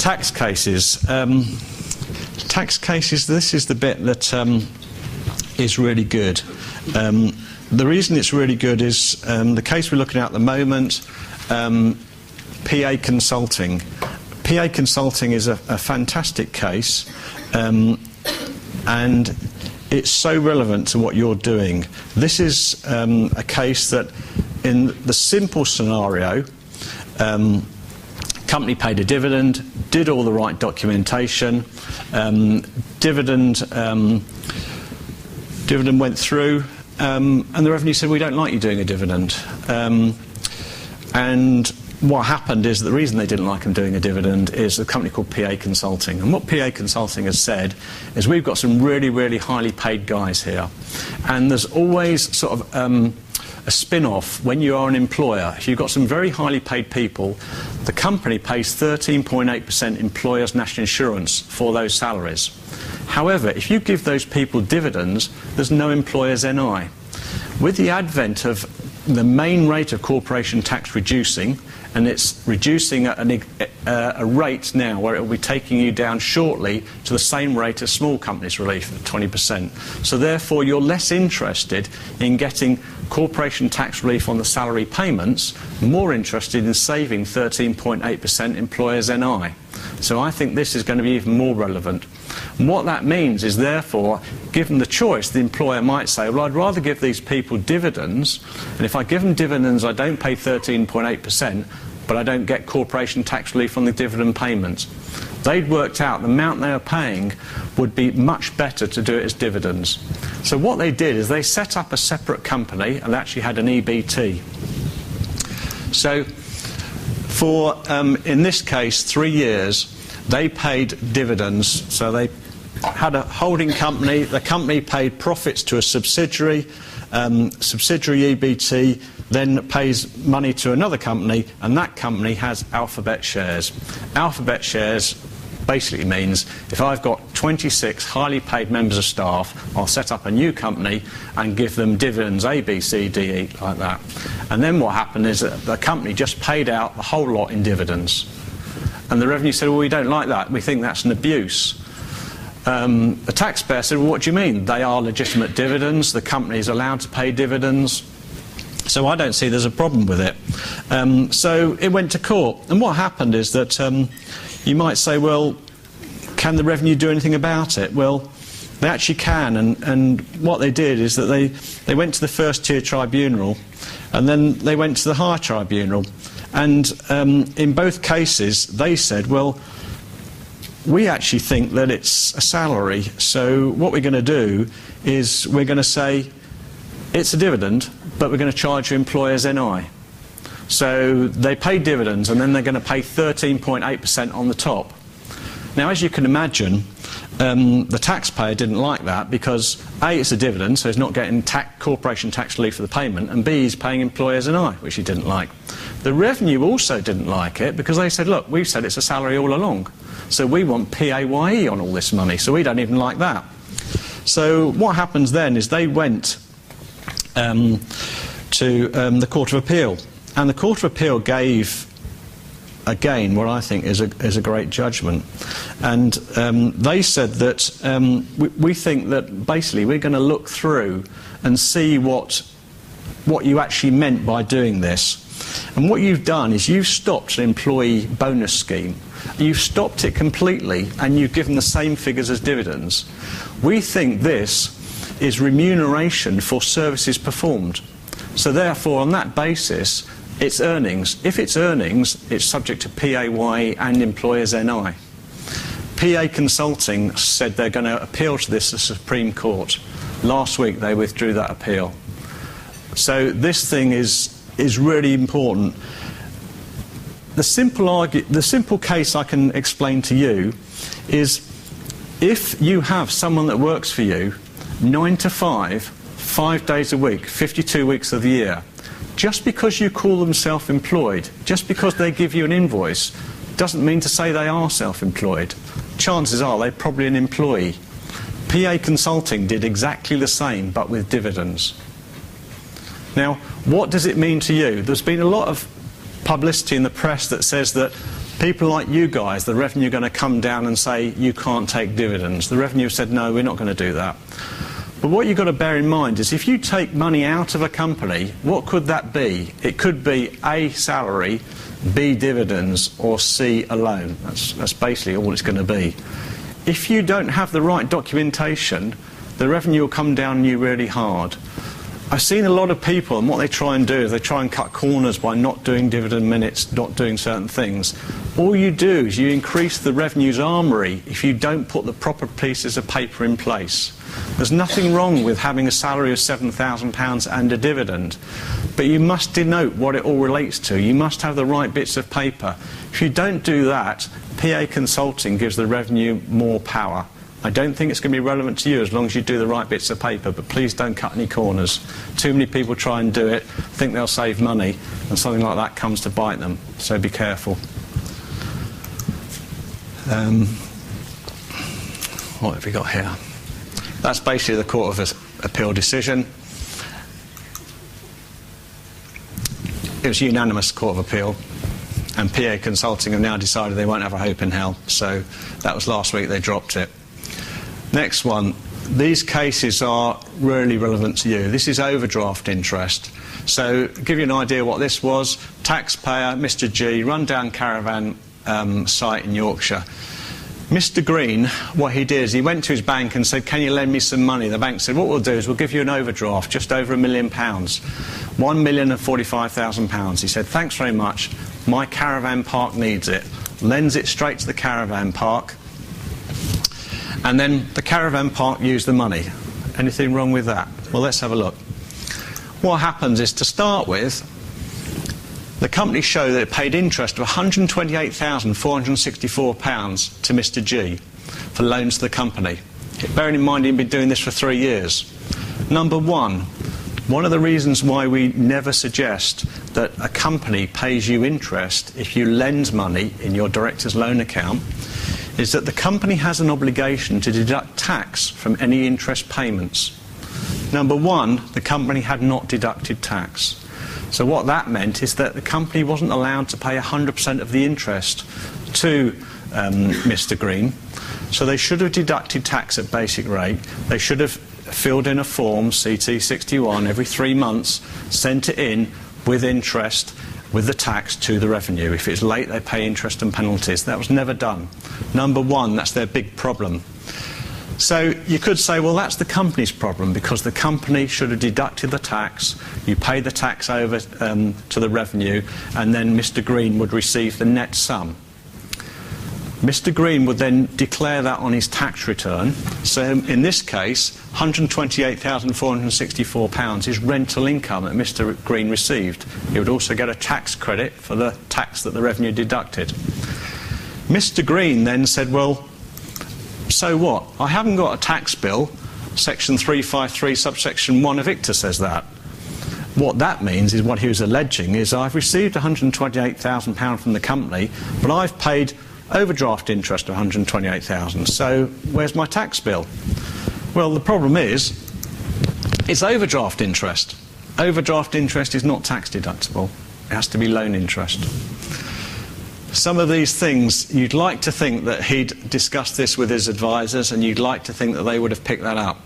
Tax cases. Tax cases, this is the bit that is really good. The reason it's really good is the case we're looking at the moment, PA Consulting. PA Consulting is a fantastic case, and it's so relevant to what you're doing. This is a case that, in the simple scenario, company paid a dividend, did all the right documentation, dividend went through, and the revenue said, we don't like you doing a dividend. And what happened is, the reason they didn't like them doing a dividend is a company called PA Consulting. And what PA Consulting has said is, we've got some really, really highly paid guys here. And there's always sort of a spin-off when you are an employer. If you've got some very highly paid people, the company pays 13.8% employers' national insurance for those salaries. However, if you give those people dividends, there's no employer's NI. With the advent of the main rate of corporation tax reducing, and it's reducing at a rate now where it will be taking you down shortly to the same rate as small companies relief at 20%. So therefore you're less interested in getting corporation tax relief on the salary payments, more interested in saving 13.8% employers' NI. So I think this is going to be even more relevant. And what that means is, therefore, given the choice, the employer might say, well, I'd rather give these people dividends, and if I give them dividends, I don't pay 13.8%, but I don't get corporation tax relief on the dividend payments. They'd worked out the amount they were paying would be much better to do it as dividends. So what they did is they set up a separate company and actually had an EBT. So for, in this case, 3 years, they paid dividends. So they had a holding company. The company paid profits to a subsidiary. Subsidiary EBT then pays money to another company, and that company has Alphabet shares. Alphabet shares basically means, if I've got 26 highly paid members of staff, I'll set up a new company and give them dividends A, B, C, D, E, like that. And then what happened is that the company just paid out the whole lot in dividends. And the revenue said, well, we don't like that. We think that's an abuse. The taxpayer said, well, what do you mean? They are legitimate dividends. The company is allowed to pay dividends. So I don't see there's a problem with it. So it went to court. And what happened is that you might say, well, can the revenue do anything about it? Well, they actually can. And what they did is that they went to the first tier tribunal, and then they went to the higher tribunal. And in both cases, they said, well, we actually think that it's a salary. So what we're going to do is we're going to say it's a dividend, but we're going to charge your employers NI. So they pay dividends, and then they're going to pay 13.8% on the top. Now, as you can imagine, the taxpayer didn't like that, because A, it's a dividend, so he's not getting corporation tax relief for the payment, and B, he's paying employers NI, which he didn't like. The revenue also didn't like it, because they said, look, we've said it's a salary all along, so we want PAYE on all this money, so we don't even like that. So what happens then is they went to the Court of Appeal, and the Court of Appeal gave, again, what I think is a great judgment. And they said that we think that basically we're going to look through and see what you actually meant by doing this. And what you've done is you've stopped an employee bonus scheme. You've stopped it completely, and you've given the same figures as dividends. We think this is remuneration for services performed. So therefore, on that basis, it's earnings. If it's earnings, it's subject to PAYE and employers NI. PA Consulting said they're going to appeal to this to the Supreme Court. Last week they withdrew that appeal. So this thing is really important. The simple case I can explain to you is, if you have someone that works for you 9 to 5, 5 days a week, 52 weeks of the year, just because you call them self-employed, just because they give you an invoice, doesn't mean to say they are self-employed. Chances are they're probably an employee. PA Consulting did exactly the same, but with dividends. Now, what does it mean to you? There's been a lot of publicity in the press that says that People like you guys, the revenue are going to come down and say you can't take dividends. The revenue said no, we're not going to do that. But what you've got to bear in mind is if you take money out of a company, what could that be? It could be A, salary, B, dividends, or C, a loan. That's basically all it's going to be. If you don't have the right documentation, the revenue will come down on you really hard. I've seen a lot of people, and what they try and do is they try and cut corners by not doing dividend minutes, not doing certain things. All you do is you increase the revenue's armoury if you don't put the proper pieces of paper in place. There's nothing wrong with having a salary of £7,000 and a dividend, but you must denote what it all relates to. You must have the right bits of paper. If you don't do that, PA Consulting gives the revenue more power. I don't think it's going to be relevant to you as long as you do the right bits of paper, but please don't cut any corners. Too many people try and do it, think they'll save money, and something like that comes to bite them, so be careful. What have we got here? That's basically the Court of Appeal decision. It was a unanimous Court of Appeal, and PA Consulting have now decided they won't have a hope in hell, so that was last week, they dropped it. Next one. These cases are really relevant to you. This is overdraft interest. So, to give you an idea what this was, taxpayer, Mr. G, rundown caravan site in Yorkshire. Mr. Green, what he did is he went to his bank and said, can you lend me some money? The bank said, what we'll do is we'll give you an overdraft, just over £1 million. £1,045,000. He said, thanks very much, my caravan park needs it. Lends it straight to the caravan park. And then the caravan park used the money. Anything wrong with that? Well, let's have a look. What happens is, to start with, the company showed that it paid interest of £128,464 to Mr. G for loans to the company. Bearing in mind he'd been doing this for 3 years. Number one of the reasons why we never suggest that a company pays you interest if you lend money in your director's loan account is that the company has an obligation to deduct tax from any interest payments. Number one, the company had not deducted tax. So what that meant is that the company wasn't allowed to pay 100% of the interest to Mr. Green. So they should have deducted tax at basic rate. They should have filled in a form, CT61, every 3 months, sent it in with interest, with the tax to the revenue. If it's late, they pay interest and penalties. That was never done. Number one, that's their big problem. So you could say, well, that's the company's problem because the company should have deducted the tax, you pay the tax over to the revenue, and then Mr. Green would receive the net sum. Mr. Green would then declare that on his tax return. So in this case, £128,464 is rental income that Mr. Green received. He would also get a tax credit for the tax that the revenue deducted. Mr. Green then said, well, so what? I haven't got a tax bill. Section 353, subsection 1 of ICTA says that. What that means is, what he was alleging is, I've received £128,000 from the company, but I've paid overdraft interest of £128,000. So where's my tax bill? Well, the problem is, it's overdraft interest. Overdraft interest is not tax deductible. It has to be loan interest. Some of these things, you'd like to think that he'd discussed this with his advisors, and you'd like to think that they would have picked that up.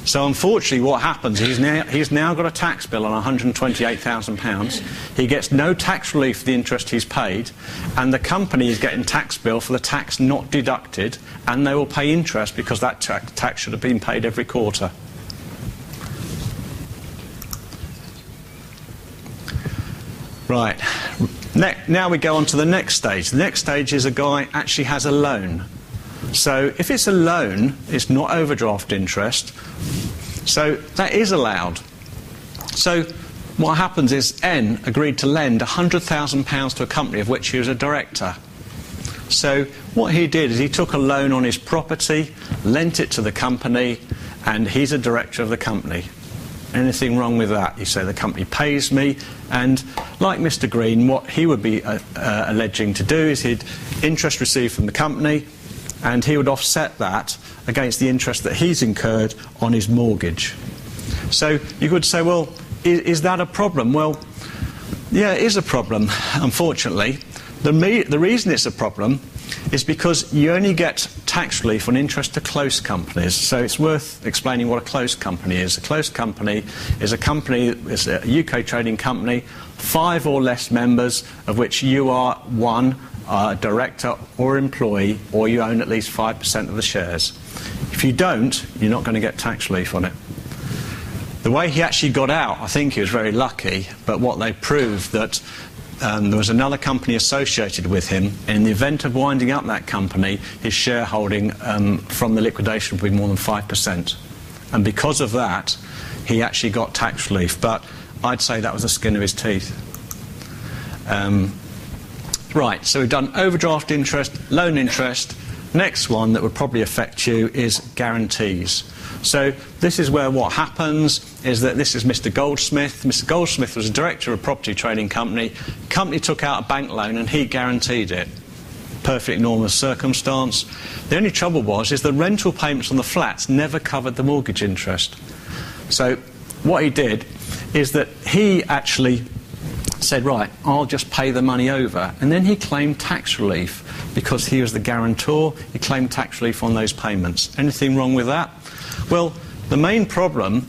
So unfortunately what happens, he's now got a tax bill on £128,000. He gets no tax relief for the interest he's paid, and the company is getting tax bill for the tax not deducted, and they will pay interest because that tax should have been paid every quarter. Right. Now we go on to the next stage. The next stage is a guy actually has a loan. So if it's a loan, it's not overdraft interest. So that is allowed. So what happens is N agreed to lend £100,000 to a company of which he was a director. So what he did is he took a loan on his property, lent it to the company, and he's a director of the company. Anything wrong with that? You say the company pays me, and like Mr. Green, what he would be alleging to do is he'd interest received from the company, and he would offset that against the interest that he's incurred on his mortgage. So you could say, well, is that a problem? Well, yeah, it is a problem, unfortunately, The reason it's a problem is because you only get tax relief on interest to close companies. So it's worth explaining what a closed company is. A closed company is a UK trading company, 5 or less members, of which you are one, director or employee, or you own at least 5% of the shares. If you don't, you're not going to get tax relief on it. The way he actually got out, I think he was very lucky, but what they proved that there was another company associated with him. In the event of winding up that company, his shareholding from the liquidation would be more than 5%. And because of that, he actually got tax relief. But I'd say that was the skin of his teeth. Right, so we've done overdraft interest, loan interest. Next one that would probably affect you is guarantees. So this is where what happens is that this is Mr. Goldsmith. Mr. Goldsmith was a director of a property trading company. Company took out a bank loan and he guaranteed it. Perfectly normal circumstance. The only trouble is the rental payments on the flats never covered the mortgage interest. So what he did is that he actually said, right, I'll just pay the money over. And then he claimed tax relief because he was the guarantor. He claimed tax relief on those payments. Anything wrong with that? Well, the main problem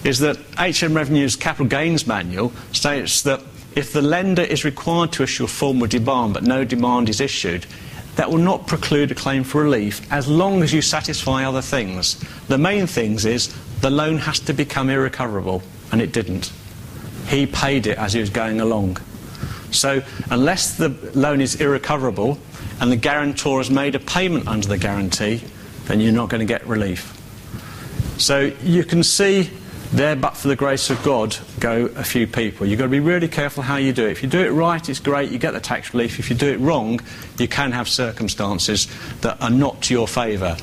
is that HM Revenue's capital gains manual states that if the lender is required to issue a formal demand but no demand is issued, that will not preclude a claim for relief as long as you satisfy other things. The main things is the loan has to become irrecoverable, and it didn't. He paid it as he was going along. So unless the loan is irrecoverable and the guarantor has made a payment under the guarantee, then you're not going to get relief. So you can see there, but for the grace of God, go a few people. You've got to be really careful how you do it. If you do it right, it's great, you get the tax relief. If you do it wrong, you can have circumstances that are not to your favour.